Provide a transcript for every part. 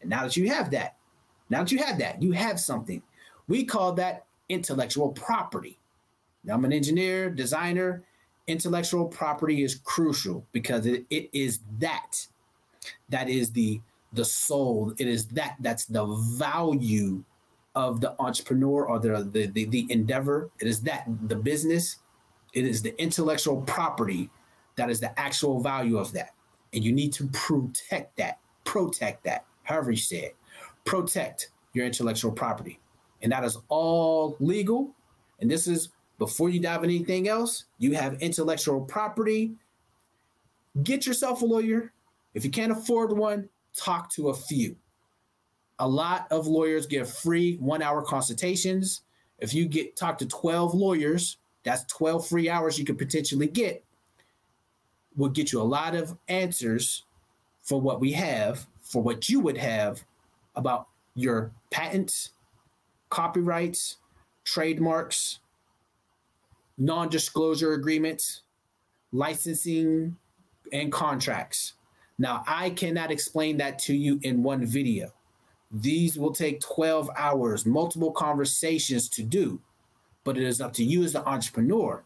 And now that you have that, you have something. We call that intellectual property. Now, I'm an engineer, designer. Intellectual property is crucial because it is that is the soul. It is that's the value of the entrepreneur or the endeavor. It is that the business. It is the intellectual property that is the actual value of that. And you need to protect that, however you say it. Protect your intellectual property. And that is all legal. And this is before you dive into anything else, you have intellectual property. Get yourself a lawyer. If you can't afford one, talk to a few. A lot of lawyers give free 1-hour consultations. If you talk to 12 lawyers, that's 12 free hours you could potentially get. Will get you a lot of answers for what we have, for what you would have about your patents, copyrights, trademarks, non-disclosure agreements, licensing, and contracts. Now, I cannot explain that to you in one video. These will take 12 hours, multiple conversations to do, but it is up to you as the entrepreneur.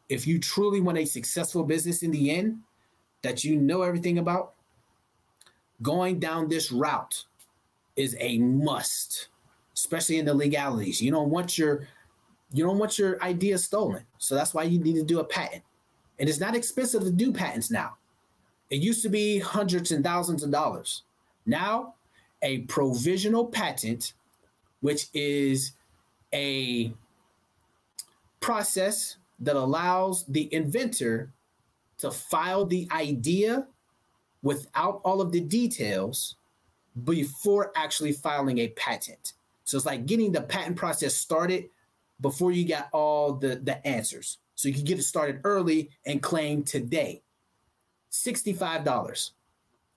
If you truly want a successful business in the end that you know everything about, going down this route is a must, especially in the legalities. You don't want your idea stolen. So that's why you need to do a patent. And it's not expensive to do patents now. It used to be hundreds and thousands of dollars. Now, a provisional patent, which is a process that allows the inventor to file the idea without all of the details before actually filing a patent. So it's like getting the patent process started before you got all the answers. So you can get it started early and claim today. $65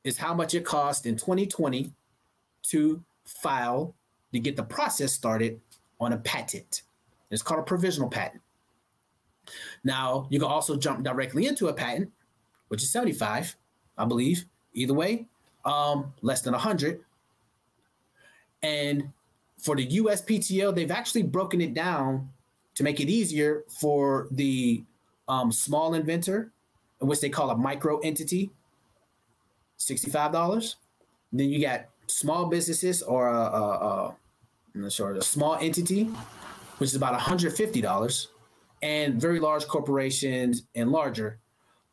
is how much it cost in 2020 to get the process started on a patent. It's called a provisional patent. Now, you can also jump directly into a patent, which is $75, I believe. Either way, less than $100. And for the USPTO, they've actually broken it down to make it easier for the small inventor, in which they call a micro entity, $65. Then you got small businesses or a small entity, which is about $150. And very large corporations and larger,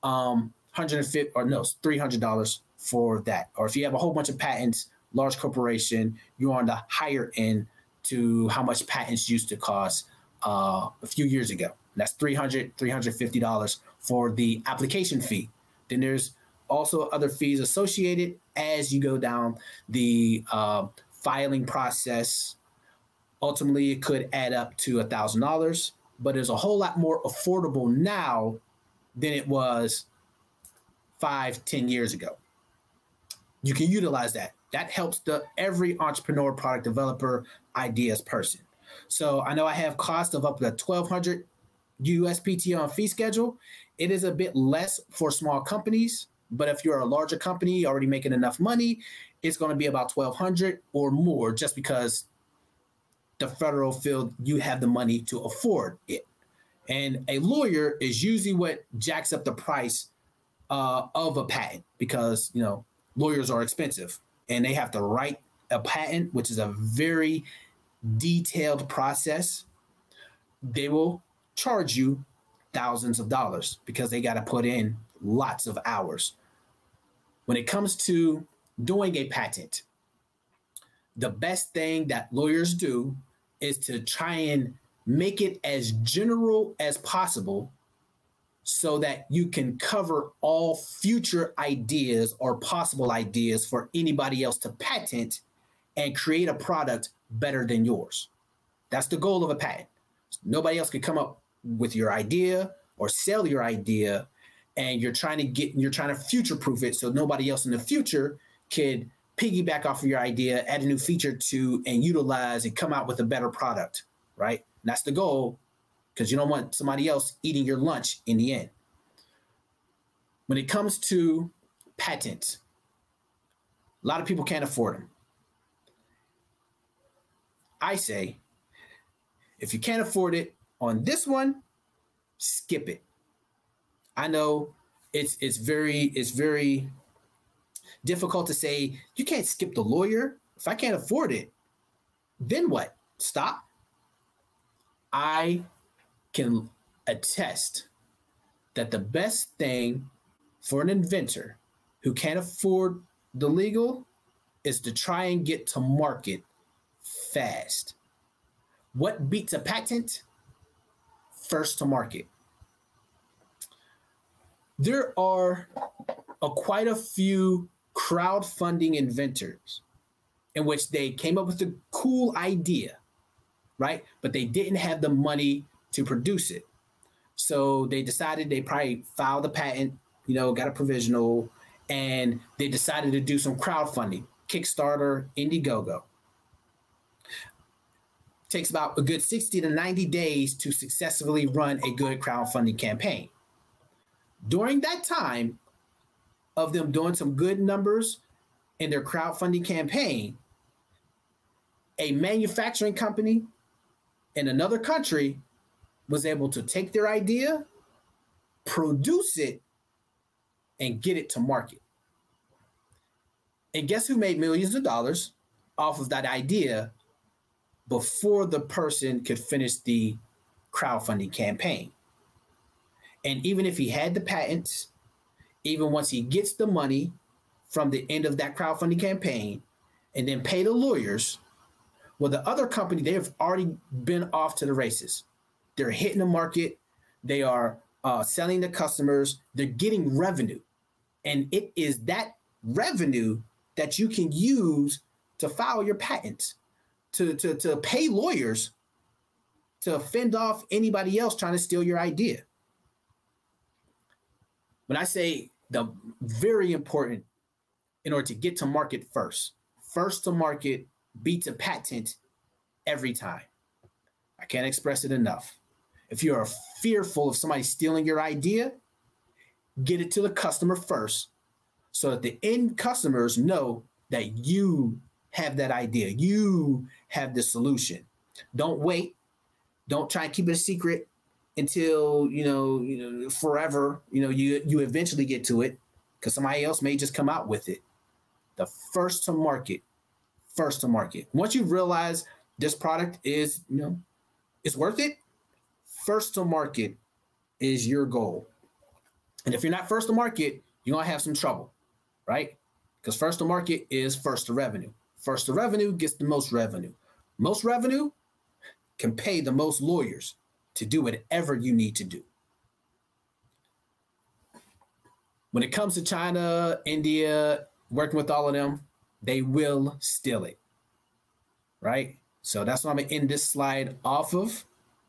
$300 for that. Or if you have a whole bunch of patents, large corporation, you're on the higher end to how much patents used to cost a few years ago. That's $350 for the application fee. Then there's also other fees associated as you go down the filing process. Ultimately, it could add up to $1,000, but it's a whole lot more affordable now than it was 5-10 years ago. You can utilize that. That helps every entrepreneur, product developer, ideas person. So I know I have cost of up to $1,200 USPTO fee schedule. It is a bit less for small companies, but if you're a larger company already making enough money, it's going to be about $1,200 or more, just because the federal field, you have the money to afford it. And a lawyer is usually what jacks up the price of a patent, because lawyers are expensive and they have to write a patent, which is a very detailed process. They will charge you thousands of dollars because they got to put in lots of hours. When it comes to doing a patent, the best thing that lawyers do is to try and make it as general as possible so that you can cover all future ideas or possible ideas for anybody else to patent and create a product better than yours. That's the goal of a patent. Nobody else can come up with your idea or sell your idea, and you're trying to future-proof it so nobody else in the future could piggyback off of your idea, add a new feature to, and utilize and come out with a better product, right? And that's the goal, because you don't want somebody else eating your lunch in the end. When it comes to patents, a lot of people can't afford them. I say, if you can't afford it on this one, skip it. I know it's very difficult to say you can't skip the lawyer. If I can't afford it, then what? Stop. I can attest that the best thing for an inventor who can't afford the legal is to try and get to market fast. What beats a patent? First to market. There are quite a few crowdfunding inventors in which they came up with a cool idea, right? But they didn't have the money to produce it. So they decided they probably filed a patent, got a provisional, and they decided to do some crowdfunding, Kickstarter, Indiegogo. Takes about a good 60 to 90 days to successfully run a good crowdfunding campaign. During that time of them doing some good numbers in their crowdfunding campaign, a manufacturing company in another country was able to take their idea, produce it, and get it to market. And guess who made millions of dollars off of that idea before the person could finish the crowdfunding campaign? And even if he had the patents, even once he gets the money from the end of that crowdfunding campaign and then pay the lawyers, well, the other company, they have already been off to the races. They're hitting the market. They are selling to customers. They're getting revenue. And it is that revenue that you can use to file your patents, to pay lawyers to fend off anybody else trying to steal your idea. When I say the very important in order to get to market first to market beats a patent every time. I can't express it enough. If you're fearful of somebody stealing your idea, get it to the customer first so that the end customers know that you have that idea. You have the solution. Don't wait. Don't try and keep it a secret until, forever, you eventually get to it because somebody else may just come out with it. The first to market. Once you realize this product is, it's worth it, first to market is your goal. And if you're not first to market, you're going to have some trouble, right? Because first to market is first to revenue. First to revenue gets the most revenue. Most revenue can pay the most lawyers to do whatever you need to do. When it comes to China, India, working with all of them, they will steal it, right? So that's what I'm going to end this slide off of,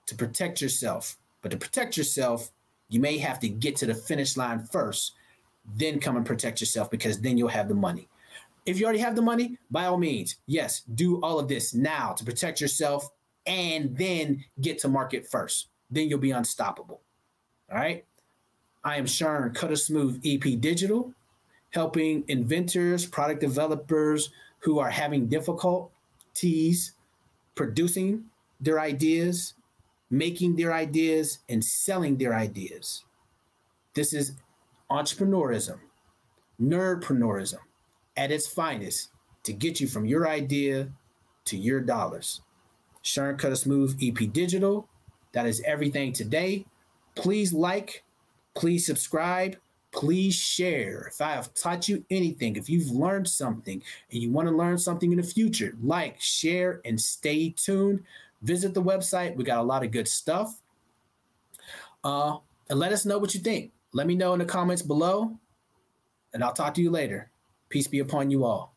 to protect yourself. But to protect yourself, you may have to get to the finish line first, then come and protect yourself, because then you'll have the money. If you already have the money, by all means, yes, do all of this now to protect yourself and then get to market first. Then you'll be unstoppable. All right. I am Sharon Cutter Smooth EP Digital, helping inventors, product developers who are having difficulties producing their ideas, making their ideas, and selling their ideas. This is entrepreneurism, nerdpreneurism at its finest, to get you from your idea to your dollars. Sharon Cutter Smooth EP Digital. That is everything today. Please like, please subscribe, please share. If I have taught you anything, if you've learned something and you want to learn something in the future, like, share, and stay tuned. Visit the website. We got a lot of good stuff. And let us know what you think. Let me know in the comments below, and I'll talk to you later. Peace be upon you all.